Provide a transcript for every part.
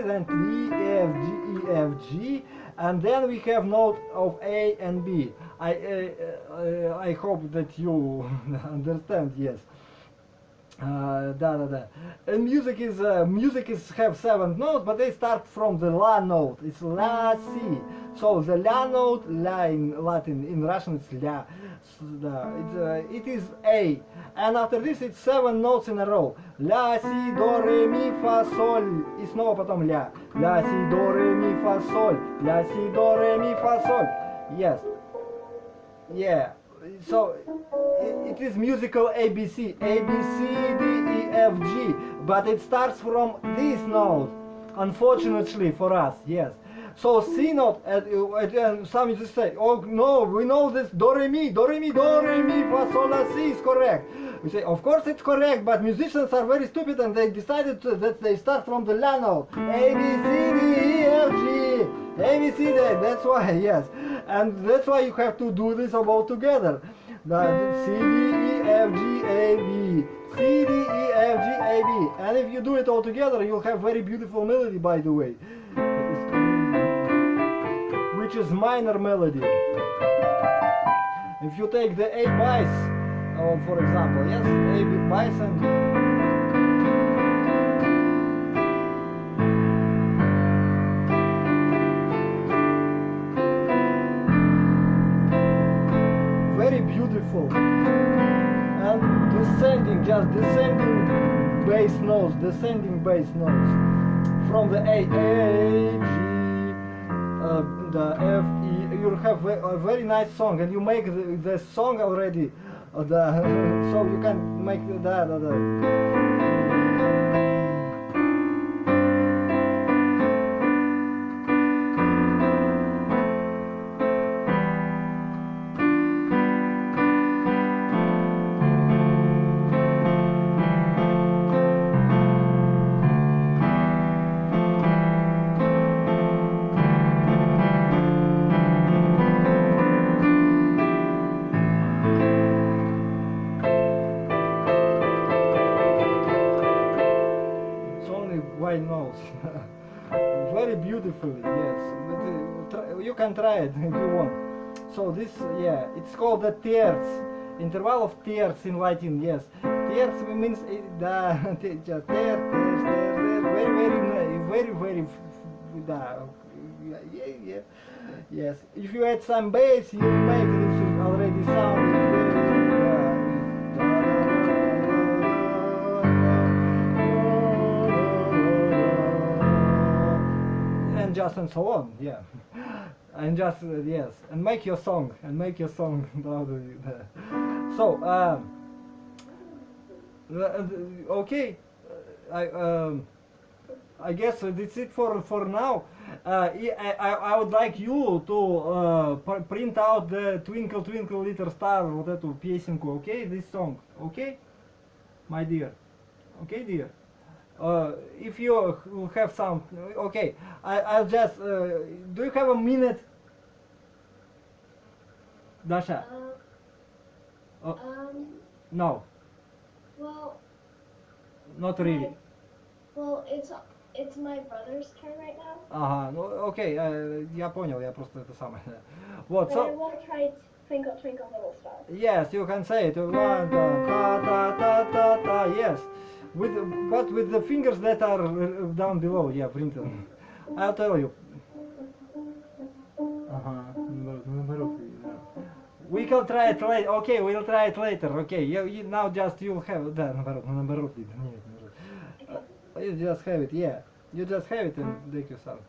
then D, F, G, E, F, G, and then we have note of A and B. I hope that you understand. Yes. And music is have 7 notes, but they start from the La note. It's La Si. So the La note, La in Latin, in Russian it's La. It is A, and after this it's 7 notes in a row. La, Si, Do, Re, Mi, Fa, Соль. И снова потом Ля. La, Si, Do, Re, Mi, Fa, Соль. La, Si, Do, Re, Mi, Fa, Соль. Yes. Yeah. So it is musical ABC, A, B, C, D, E, F, G, but it starts from this note, unfortunately for us, yes. So C note, and some used to say, oh no, we know this Do, Re, Mi, Do, Re, Mi, Do, Re, Mi, Fa, Sol, La, Si is correct. We say, of course it's correct, but musicians are very stupid and they decided that they start from the La note, A, B, C, D, E, F, G. A, B, C, D, that's why, yes. And that's why you have to do this all together. The C, D, E, F, G, A, B. C, D, E, F, G, A, B. And if you do it all together, you'll have very beautiful melody, by the way. Which is minor melody. If you take the A bass, for example, yes, A bass and beautiful, and descending, just descending bass notes, from the A, G, the F, E. You have a very nice song, and you make the song already, so you can make that. Very beautifully, yes. You can try it if you want. So this, yeah, it's called the terz, interval of terz in Latin, yes. Terz means just very, yes. If you add some bass, you make this already sound. Just and so on, yeah, and just yes, and make your song, So okay, I guess that's it for now. I would like you to print out the Twinkle Twinkle Little Star, вот эту песенку, okay, this song, okay, my dear, okay, dear. If you have some, okay, I'll just, do you have a minute, Dasha? No. Well, not really. Well, it's my brother's turn right now. Ага, ну окей, я понял, я просто это самое. Вот, But I want to try Twinkle Twinkle Little Star. Yes, you can say it. One, ta ta ta ta ta. Yes, but with the fingers that are down below. Yeah, printed. I'll tell you. We can try it later. Okay, we'll try it later. Okay, now just you'll have that. You just have it. Yeah, you just have it and take yourself.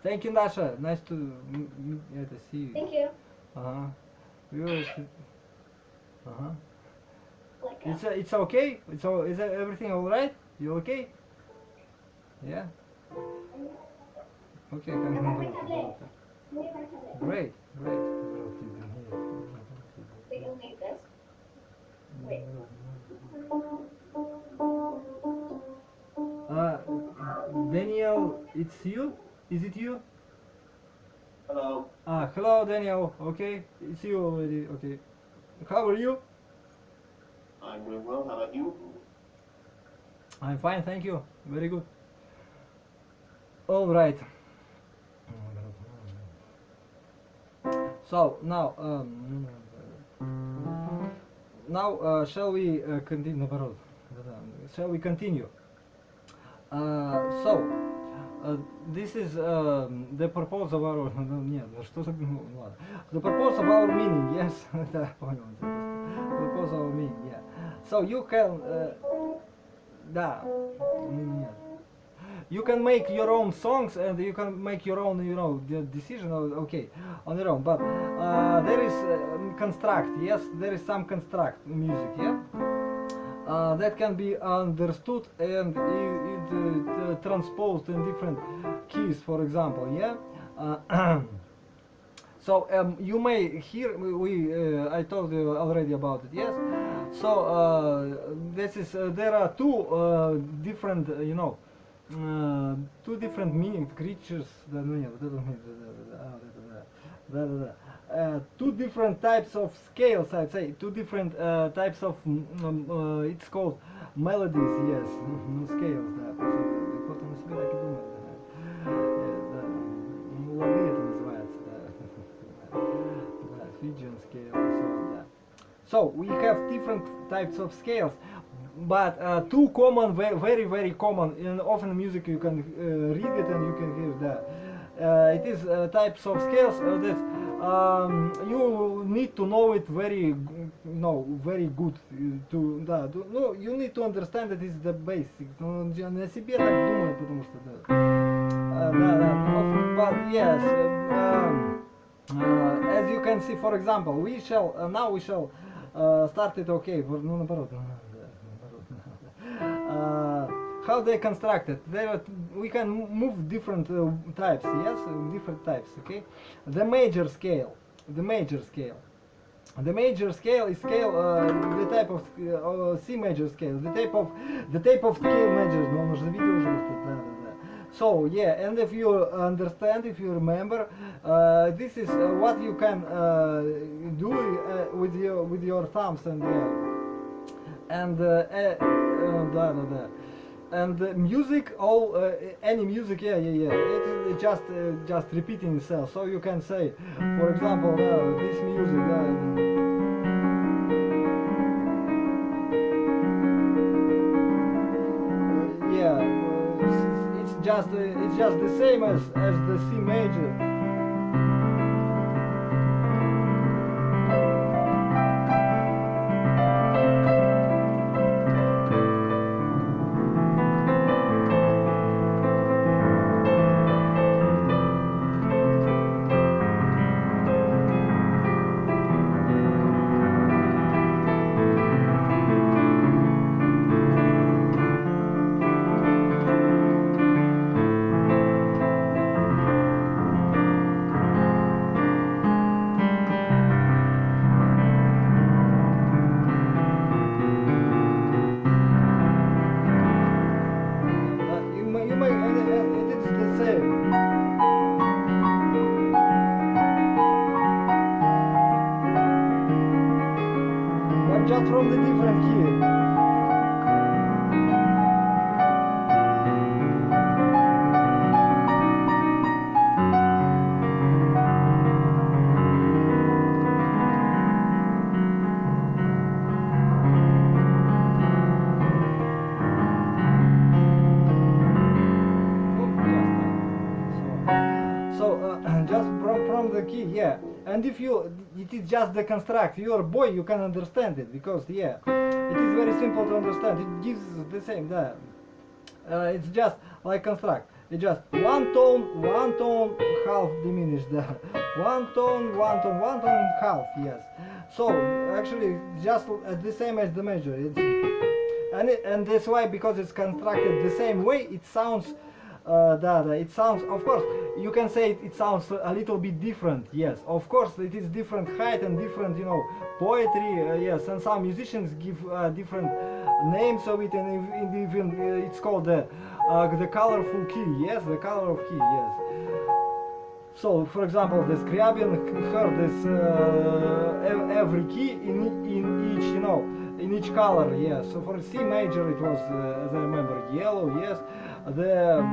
Thank you, Nasha. Nice to see you. Thank you. It's okay. Is everything all right? You okay? Yeah. Okay. Great. We can leave this. Wait. Daniel, it's you? Is it you? Hello. Hello, Daniel. Okay, it's you already. Okay. How are you? I'm doing well. How about you? I'm fine, thank you. Very good. All right. So now shall we continue? Наоборот. Shall we continue? This is the purpose of our... Нет, что за... ладно. The purpose of our meaning, yes. Да, понял. The purpose of our meaning, yeah. So you can... да. Нет. You can make your own songs and you can make your own, you know, decision, okay, on your own. But there is construct, yes, there is some construct music, yeah, that can be understood and it transposed in different keys, for example, yeah. So you may hear, I told you already about it, yes. So this is there are two different, you know. Two different meaning creatures. Two different types of scales. I'd say two different types of. It's called melodies. Yes, scales. Кто-то на себе так и думает. Лады это называется. Fijian scale. So we have different types of scales. But two common, very common, and often music you can read it and you can hear that. It is types of scales that you need to know it very good. No, you need to understand that it's the basics. На себе так думают, потому что But yes, as you can see, for example, we shall start it. Okay, ну наоборот. How they constructed? We can move different types. Yes, different types. Okay, the major scale. The major scale is scale. The type of C major scale. The type of scale majors. No, уже видел уже. So yeah, and if you understand, if you remember, this is what you can do with your thumbs and music, any music, it's just repeating itself. So you can say, for example, this music. It's just the same as the C major. Just from the different key. Just from the key, yeah. And if it is just the construct, your boy, you can understand it, because yeah, it is very simple to understand. It gives the same, it's just like construct. It's just one tone, half diminished. One tone, half, yes. So actually, just the same as the major. And that's why, because it's constructed the same way, it sounds. It sounds, of course, you can say it sounds a little bit different, yes. Of course, it is different height and different, poetry, yes. And some musicians give different names of it, and even it's called the colorful key, yes, the color of key, yes. So, for example, the Scriabin heard this every key in each, in each color, yes. So for C major, it was, as I remember, yellow, yes. the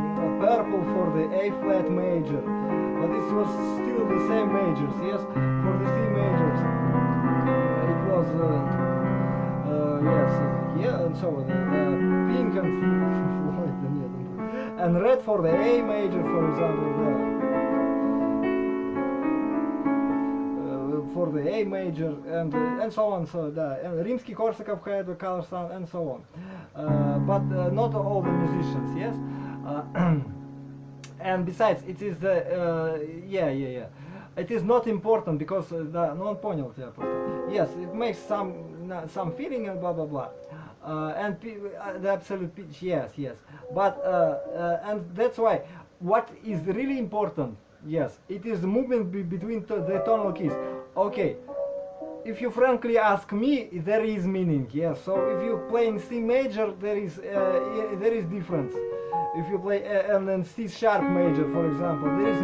purple for the A flat major, but this was still the same majors, yes, for the C majors. It was, yes, yeah, and so on, pink and and red for the A major, for example, for the A major, and so on. So and Rimsky-Korsakov had the color sound, and so on. But not all the musicians, yes. And besides, it is the yeah. It is not important because no one понял тебя просто. Yes, it makes some feeling and blah blah blah. And the absolute pitch, yes. But and that's why what is really important, yes, it is the movement between the tonal keys. Okay, if you frankly ask me, there is meaning, yes. So if you play in C major, there is difference. If you play and then C sharp major, for example, there is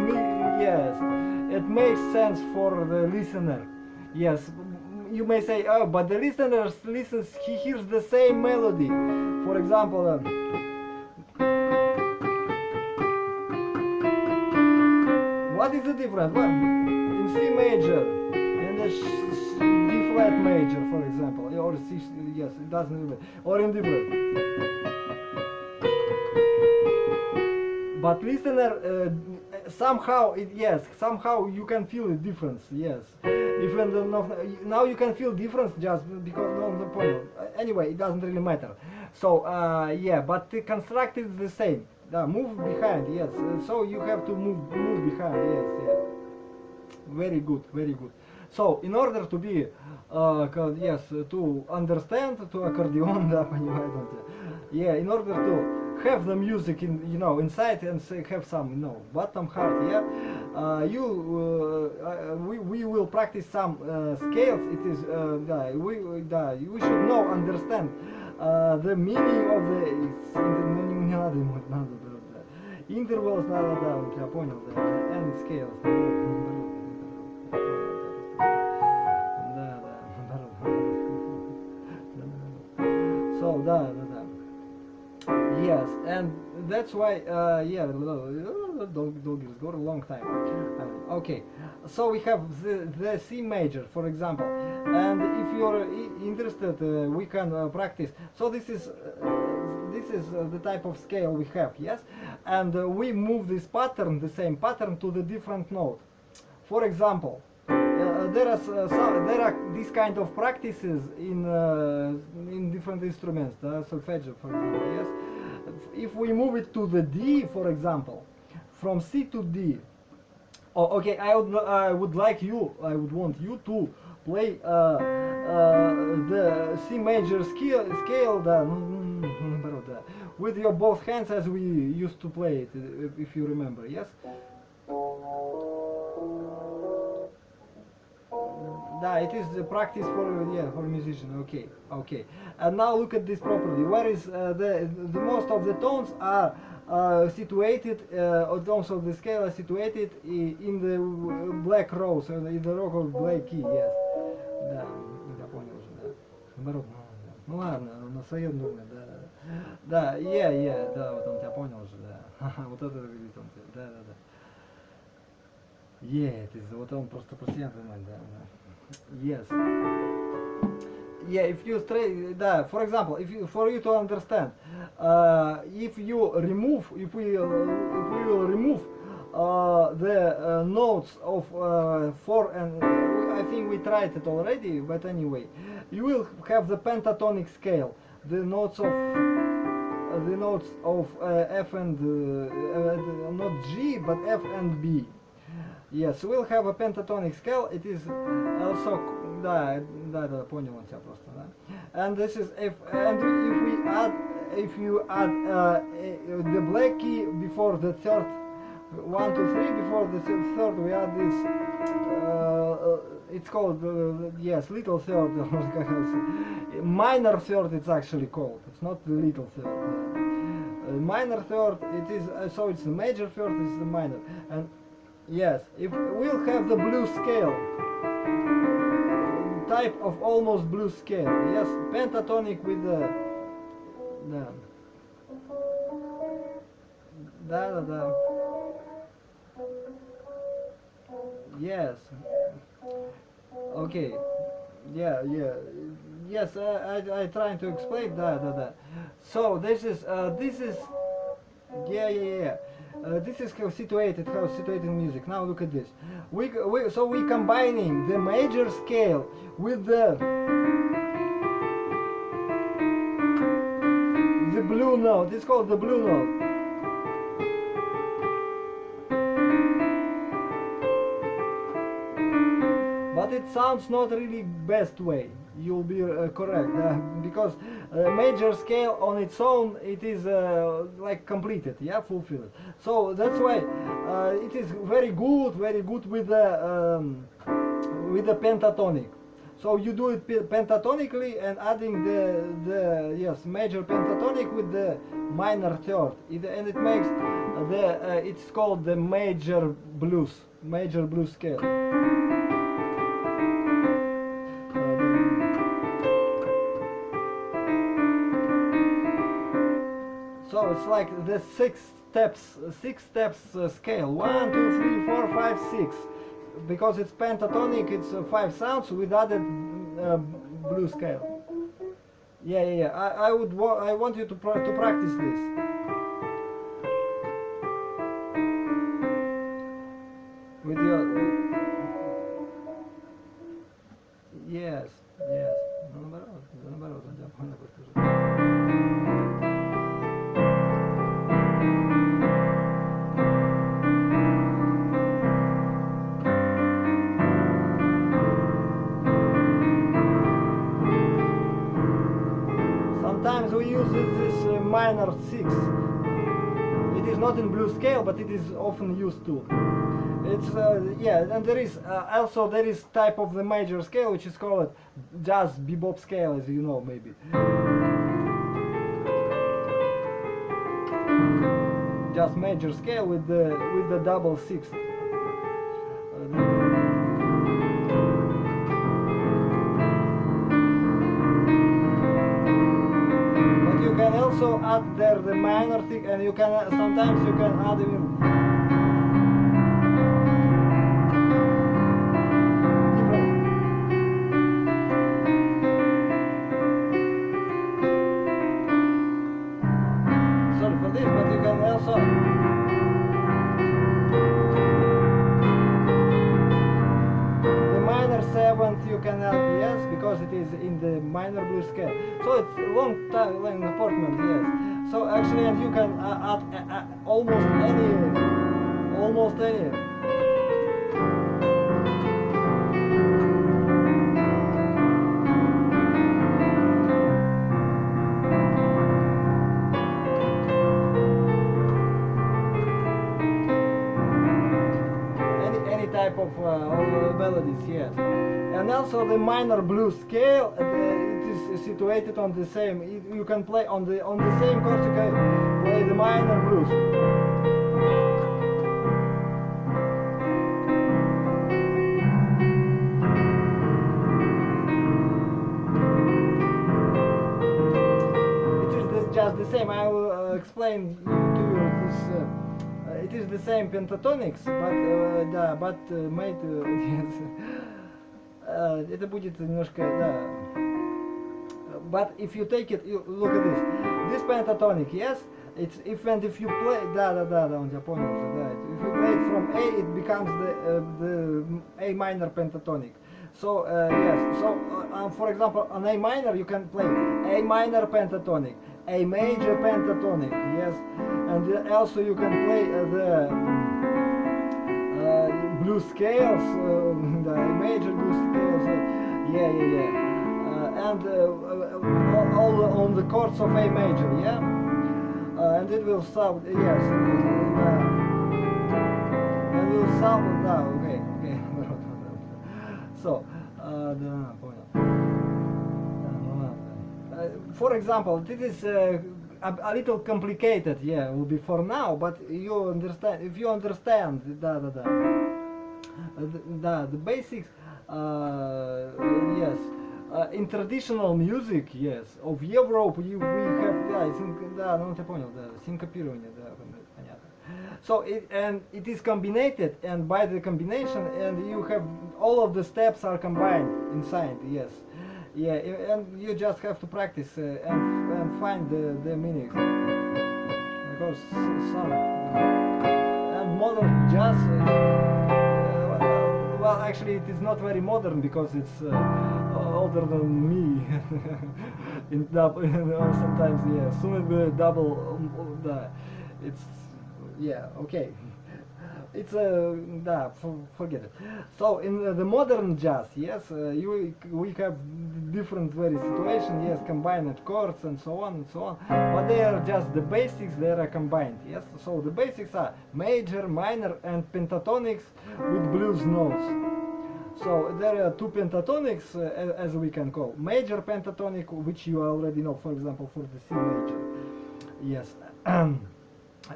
yes, it makes sense for the listener, yes. You may say, oh, but the listener listens, he hears the same melody. For example, what is the difference? Well, in C major, in the D flat major, for example, or C, yes, it doesn't even, or in different. But listener, somehow you can feel the difference, yes. Even though now you can feel difference just because no point. Anyway, it doesn't really matter. So yeah, but the construct is the same. Move behind, yes. So you have to move behind, yes. Very good. So in order to be yes, to understand to accordion, да, понимаете, yeah, in order to have the music in, inside and have some, bottom heart, yeah. We will practice some scales. It is we should understand the meaning of the intervals, я понял, and scales. So yes, and that's why yeah, doggies go a long time. Okay, so we have the C major, for example, and if you're interested, we can practice. So this is the type of scale we have, yes, and we move this pattern, the same pattern, to the different note. For example, there are these kind of practices in different instruments, the solfege, for example, yes. If we move it to the D, for example, from C to D, okay, I would want you to play the C major scale with your both hands as we used to play it, if you remember, yes. It is the practice for musician. Okay. And now look at this properly. Where is the most of the tones are situated, or tones of the scale are situated in the black row, so in the row of black key. Yes. Да, я понял уже. Да. Наоборот. Ну ладно, на своем нужно. Да, да, вот он тебя понял уже. Да. Вот это видит он. Да. Это вот он просто постоянно понимает. Да. Yes. Yeah, if you for example, for you to understand, if we will remove the notes of 4 and I think we tried it already, but anyway, you will have the pentatonic scale, the notes of F and not G but F and B. Yes, we'll have a pentatonic scale. It is also понял он тебя просто, да. And this is if you add the black key before the third 1, 2, 3 before the third we add this it's called yes, little third. Minor third it's actually called. It's not the little third. Minor third it is so it's the major third, it's the minor. And yes, if we'll have the blues scale, type of almost blues scale, yes, pentatonic with the Да. Yes. Okay. Yeah. Yes, I trying to explain. Да. So this is yeah. This is how situated music. Now look at this. We combining the major scale with the blue note. It's called the blue note. But it sounds not really best way. You'll be correct, because major scale on its own, it is like completed, fulfilled. So that's why it is very good with the pentatonic. So you do it pentatonically and adding the major pentatonic with the minor third, and it makes it's called the major blues scale. So it's like the six steps scale. 1, 2, 3, 4, 5, 6. Because it's pentatonic, it's 5 sounds with added blue scale. Yeah. I want you to practice this. With your yes. Sometimes we use this minor 6. It is not in blue scale, but it is often used too. It's and there is also type of the major scale which is called jazz bebop scale, as you know maybe. Just major scale with the double sixth. But you can also add there the minor thing, and you can sometimes you can add even you can add, yes, because it is in the minor blues scale. So it's long apportment, yes. So actually, and you can add almost any. Any type of melodies, yes. And also the minor blues scale, it is situated on the same. You can play on the same chords. You can play the minor blues. It is just the same. I will explain to you this. It is the same pentatonics, but made yes. Это будет немножко, да. But if you take it, look at this pentatonic, yes, it's if you play, да, он тебя понял уже, да. If you play it from A, it becomes the A minor pentatonic. So yes, so for example, on A minor you can play A minor pentatonic, A major pentatonic, yes, and also you can play the blues scales, the major blues scales, and all on the chords of A major, and it will sound, yes, and will sound, okay. So, for example, this is a little complicated, will be for now, but you understand, if you understand, the basics, yes, in traditional music, yes, of Europe, we have, ну ты понял, синкопирование, понятно. So it is combined, and by the combination, and you have all of the steps are combined inside. Yes, yeah, and you just have to practice and find the meanings, because some and modern jazz. Well, actually, it is not very modern because it's older than me. In double, sometimes, yeah. Soon the double. It's yeah. Okay. It's forget it. So in the modern jazz, yes, we have different very situations. Yes, combined chords and so on and so on. But they are just the basics. They are combined. Yes. So the basics are major, minor, and pentatonics with blues notes. So there are two pentatonics, as we can call. Major pentatonic, which you already know, for example, for the C major. Yes.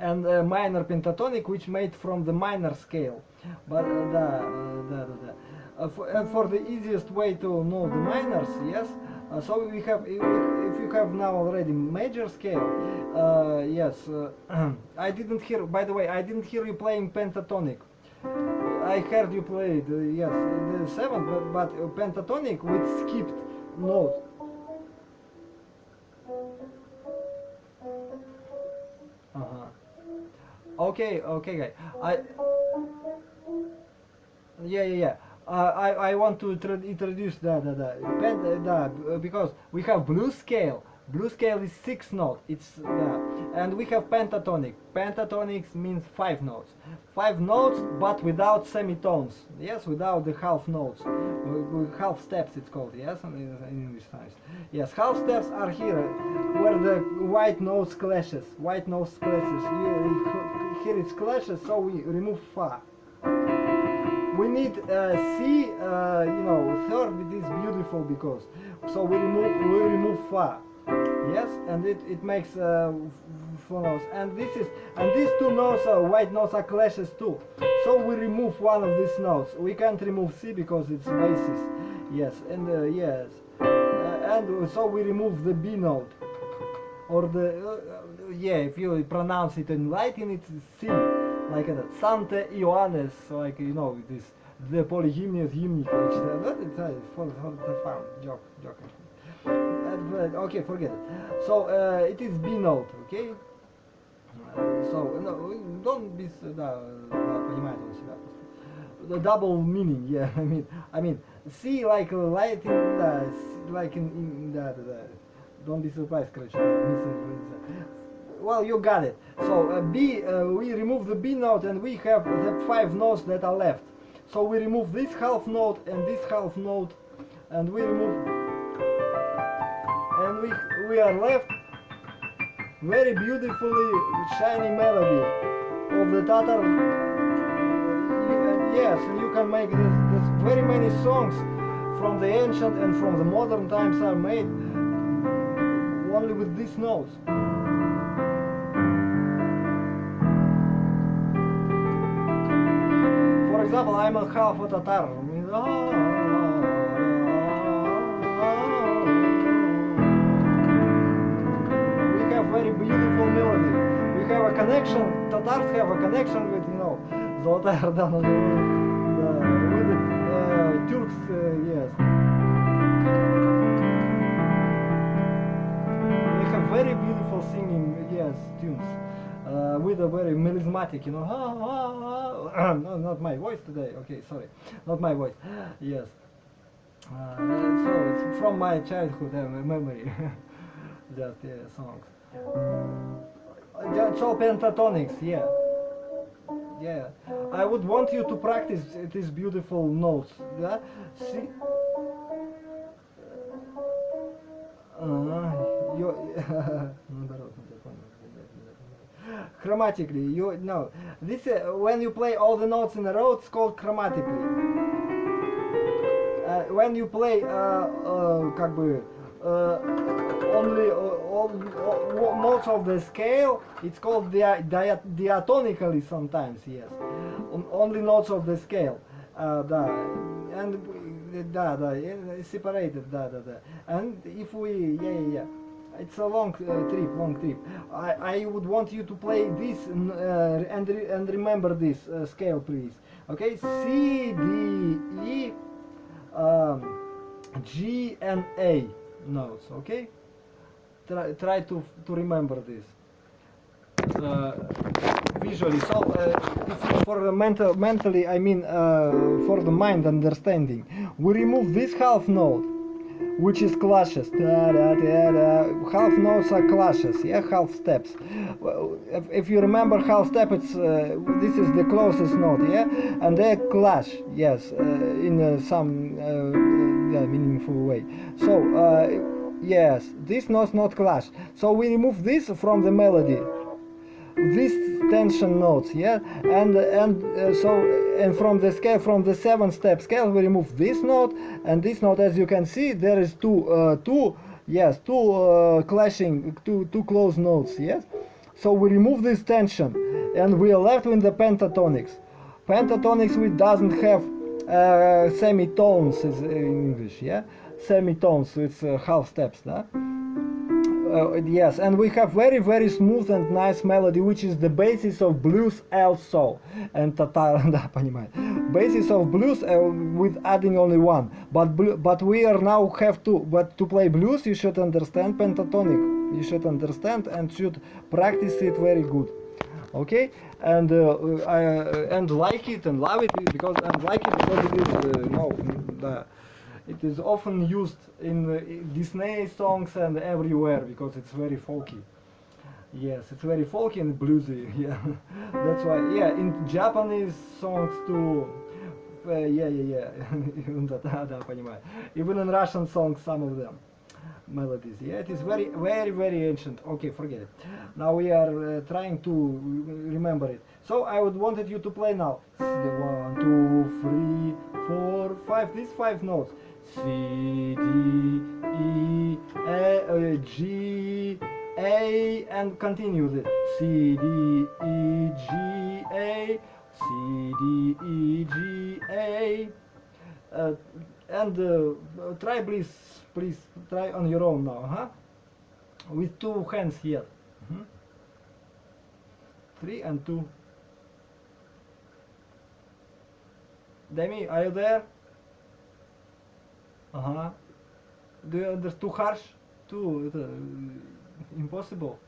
And minor pentatonic, which made from the minor scale. But and for the easiest way to know the minors, yes. So we have, if you have now already major scale, yes. I didn't hear. By the way, I didn't hear you playing pentatonic. I heard you play yes, the seventh, but pentatonic with skipped notes. Okay, okay, yeah. I want to introduce because we have blues scale. Blues scale is 6 notes. It's and we have pentatonic. Pentatonics means 5 notes. 5 notes, but without semitones. Yes, without the half notes. Half steps it's called. Yes, in English times. Yes, half steps are here, where the white notes clashes. White notes clashes. Here it clashes, so we remove fa. We need C. Third. It is beautiful because so we remove fa. Yes, and it makes 4 notes, and these 2 notes, white notes, are clashes too. So we remove one of these notes. We can't remove C because it's basis. Yes, and yes, and so we remove the B note, or the if you pronounce it in Latin, it's C, like that. Sante Ioannes, like this the polyhymnius hymnic. It's for the fun joke. Okay, forget it. So it is B note, okay? So no, don't be понимает он себя. The double meaning, yeah. I mean, C like Latin, like in Don't be surprised, короче. Well, you got it. So B, we remove the B note, and we have the 5 notes that are left. So we remove this half note and this half note, and we remove. And we are left very beautifully shiny melody of the Tatar. Yes, and you can make this very many songs from the ancient and from the modern times are made only with these notes. For example, I'm a half a Tatar. Very beautiful melody. We have a connection. Tatars have a connection with Zolotaya Hordana, with the Turks. Yes, they have very beautiful singing. Yes, tunes with a very melismatic. No, not my voice today. Okay, sorry, not my voice. Yes. So it's from my childhood memory. Just songs. So pentatonics, yeah. I would want you to practice these beautiful notes. Yeah. See. Chromatically, you know this. When you play all the notes in a row, it's called chromatically. When you play, only all notes of the scale, it's called diatonically sometimes, yes. Only notes of the scale, and separated, and if we, It's a long trip. I would want you to play this and remember this scale, please. Okay, C, D, E, G, and A notes. Okay, try to remember this visually. So, for the mentally, I mean, for the mind understanding, we remove this half note, which is clashes. Half notes are clashes, yeah, half steps. If you remember half step, it's this is the closest note, yeah, and they clash, yes, in some meaningful way. So yes, these notes not clash. So we remove this from the melody. These tension notes, yeah, and from the scale, from the 7-step scale, we remove this note and this note. As you can see, there is two clashing, two close notes, yes. So we remove this tension, and we are left with the pentatonics. Pentatonics, which doesn't have semitones in English, yeah, semitones. It's half steps, huh? Yes, and we have very smooth and nice melody, which is the basis of blues also. And Tatar, да, понимает. Basis of blues with adding only one. But we are now have to, but to play blues, you should understand pentatonic. You should understand and should practice it very good. Okay, and like it and love it because it is it is often used in Disney songs and everywhere because it's very folky. Yes, it's very folky and bluesy. Yeah, that's why. Yeah, in Japanese songs too. Even in Russian songs, some of them melodies. Yeah, it is very ancient. Okay, forget it. Now we are trying to remember it. So I would wanted you to play now. 1, 2, 3, 4, 5. These 5 notes. C, D, E, A, G, A, and continue this. C, D, E, G, A, C, D, E, G, A. And try, please try on your own now, huh? With 2 hands here. 3 and 2. Demi, are you there? Do you understand? Too harsh? Too impossible?